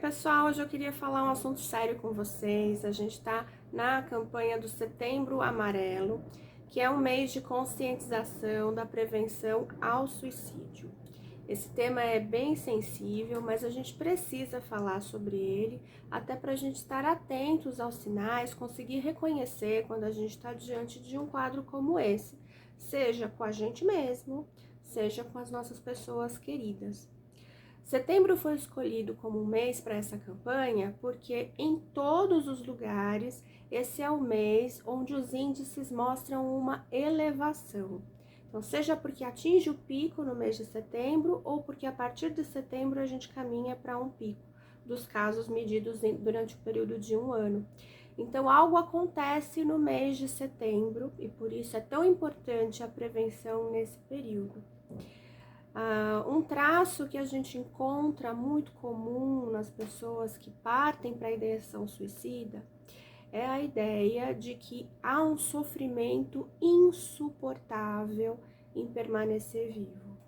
pessoal, hoje eu queria falar um assunto sério com vocês. A gente está na campanha do Setembro Amarelo, que é um mês de conscientização da prevenção ao suicídio. Esse tema é bem sensível, mas a gente precisa falar sobre ele, até para a gente estar atentos aos sinais, conseguir reconhecer quando a gente está diante de um quadro como esse, seja com a gente mesmo, seja com as nossas pessoas queridas. Setembro foi escolhido como um mês para essa campanha porque em todos os lugares esse é o mês onde os índices mostram uma elevação. Então, seja porque atinge o pico no mês de setembro ou porque a partir de setembro a gente caminha para um pico dos casos medidos durante o período de um ano. Então, algo acontece no mês de setembro e por isso é tão importante a prevenção nesse período. Um traço que a gente encontra muito comum nas pessoas que partem para a ideação suicida é a ideia de que há um sofrimento insuportável em permanecer vivo.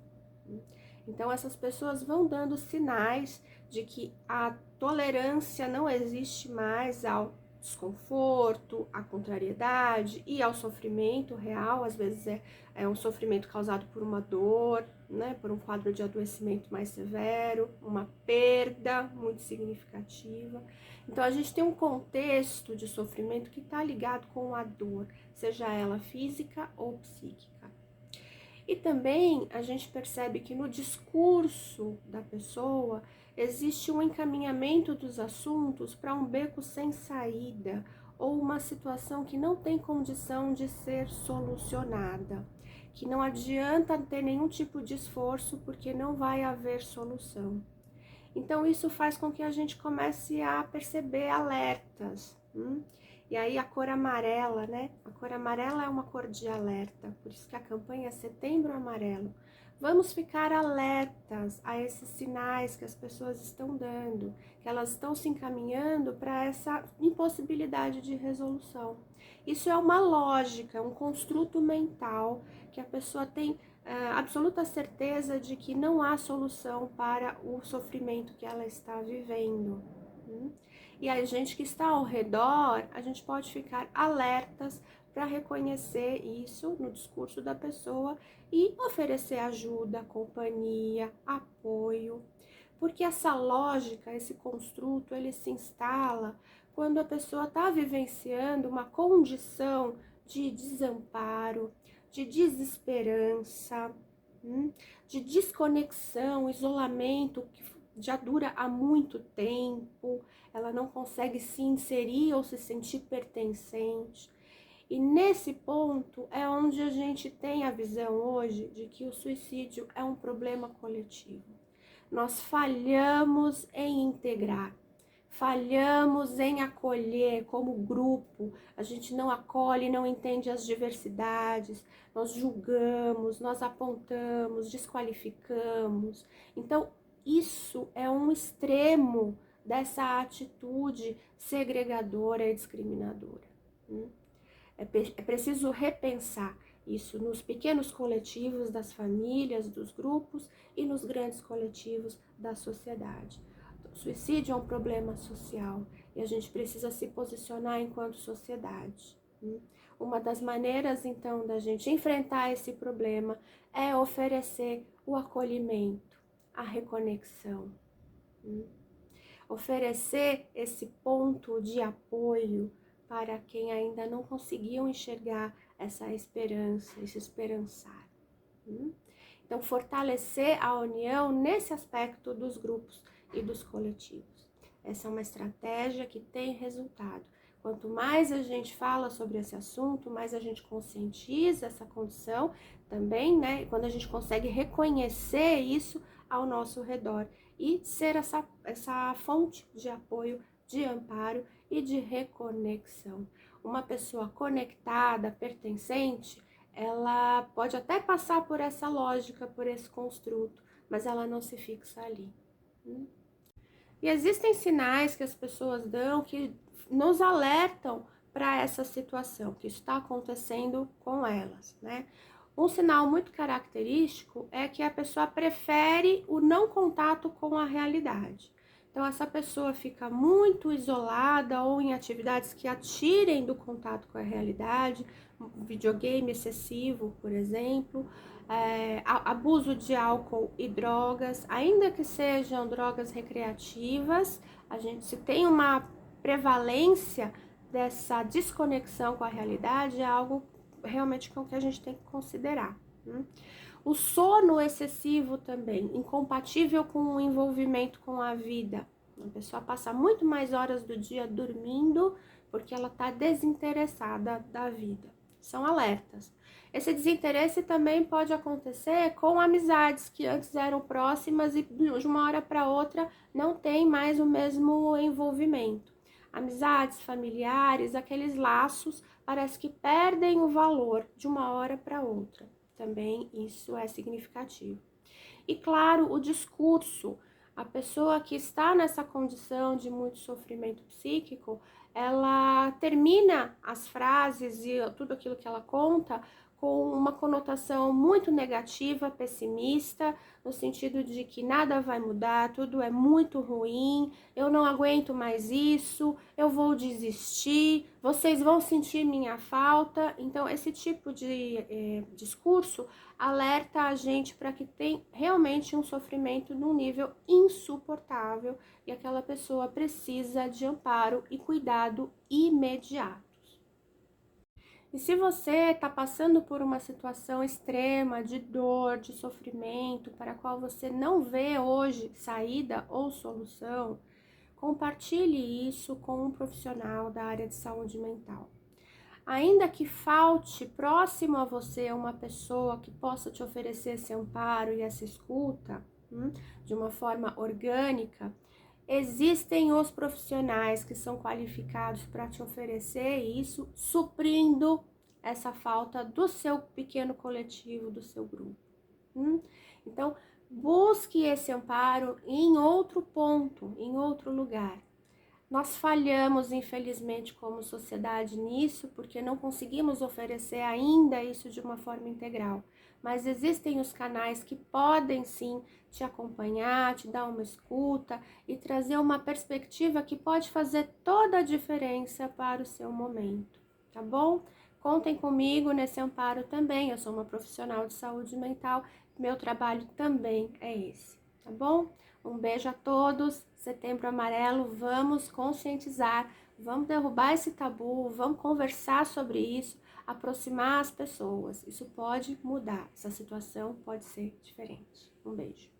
Então, essas pessoas vão dando sinais de que a tolerância não existe mais ao desconforto, à contrariedade e ao sofrimento real. Às vezes é um sofrimento causado por uma dor, né, por um quadro de adoecimento mais severo, uma perda muito significativa. Então, a gente tem um contexto de sofrimento que está ligado com a dor, seja ela física ou psíquica. E também a gente percebe que no discurso da pessoa existe um encaminhamento dos assuntos para um beco sem saída ou uma situação que não tem condição de ser solucionada, que não adianta ter nenhum tipo de esforço porque não vai haver solução. Então isso faz com que a gente comece a perceber alertas. E aí a cor amarela, né? A cor amarela é uma cor de alerta, por isso que a campanha é Setembro Amarelo. Vamos ficar alertas a esses sinais que as pessoas estão dando, que elas estão se encaminhando para essa impossibilidade de resolução. Isso é uma lógica, um construto mental que a pessoa tem absoluta certeza de que não há solução para o sofrimento que ela está vivendo. E a gente que está ao redor, a gente pode ficar alertas para reconhecer isso no discurso da pessoa e oferecer ajuda, companhia, apoio. Porque essa lógica, esse construto, ele se instala quando a pessoa está vivenciando uma condição de desamparo, de desesperança, de desconexão, isolamento que já dura há muito tempo, ela não consegue se inserir ou se sentir pertencente. E nesse ponto é onde a gente tem a visão hoje de que o suicídio é um problema coletivo. Nós falhamos em integrar, falhamos em acolher como grupo, a gente não acolhe, não entende as diversidades, nós julgamos, nós apontamos, desqualificamos. Então, isso é um extremo dessa atitude segregadora e discriminadora. É preciso repensar isso nos pequenos coletivos das famílias, dos grupos e nos grandes coletivos da sociedade. O suicídio é um problema social e a gente precisa se posicionar enquanto sociedade. Uma das maneiras, então, da gente enfrentar esse problema é oferecer o acolhimento, a reconexão. Oferecer esse ponto de apoio para quem ainda não conseguiu enxergar essa esperança, esse esperançar. Então, fortalecer a união nesse aspecto dos grupos e dos coletivos. Essa é uma estratégia que tem resultado. Quanto mais a gente fala sobre esse assunto, mais a gente conscientiza essa condição também, né? Quando a gente consegue reconhecer isso ao nosso redor e ser essa fonte de apoio, de amparo e de reconexão. Uma pessoa conectada, pertencente, ela pode até passar por essa lógica, por esse construto, mas ela não se fixa ali. E existem sinais que as pessoas dão que nos alertam para essa situação, que está acontecendo com elas, né? Um sinal muito característico é que a pessoa prefere o não contato com a realidade. Então, essa pessoa fica muito isolada ou em atividades que a tirem do contato com a realidade, videogame excessivo, por exemplo, abuso de álcool e drogas, ainda que sejam drogas recreativas, a gente se tem uma prevalência dessa desconexão com a realidade, é algo realmente com que a gente tem que considerar. O sono excessivo também, incompatível com o envolvimento com a vida. A pessoa passa muito mais horas do dia dormindo porque ela está desinteressada da vida. São alertas. Esse desinteresse também pode acontecer com amizades que antes eram próximas e de uma hora para outra não tem mais o mesmo envolvimento. Amizades, familiares, aqueles laços parece que perdem o valor de uma hora para outra. Também isso é significativo. E claro, o discurso. A pessoa que está nessa condição de muito sofrimento psíquico, ela termina as frases e tudo aquilo que ela conta com uma conotação muito negativa, pessimista, no sentido de que nada vai mudar, tudo é muito ruim, eu não aguento mais isso, eu vou desistir, vocês vão sentir minha falta. Então, esse tipo de discurso alerta a gente para que tem realmente um sofrimento num nível insuportável e aquela pessoa precisa de amparo e cuidado imediato. E se você está passando por uma situação extrema de dor, de sofrimento, para a qual você não vê hoje saída ou solução, compartilhe isso com um profissional da área de saúde mental. Ainda que falte próximo a você uma pessoa que possa te oferecer esse amparo e essa escuta, de uma forma orgânica, existem os profissionais que são qualificados para te oferecer isso, suprindo essa falta do seu pequeno coletivo, do seu grupo. Então, busque esse amparo em outro ponto, em outro lugar. Nós falhamos, infelizmente, como sociedade nisso, porque não conseguimos oferecer ainda isso de uma forma integral. Mas existem os canais que podem sim te acompanhar, te dar uma escuta e trazer uma perspectiva que pode fazer toda a diferença para o seu momento, tá bom? Contem comigo nesse amparo também. Eu sou uma profissional de saúde mental, meu trabalho também é esse, tá bom? Um beijo a todos. Setembro Amarelo, vamos conscientizar, vamos derrubar esse tabu, vamos conversar sobre isso, aproximar as pessoas. Isso pode mudar, essa situação pode ser diferente. Um beijo.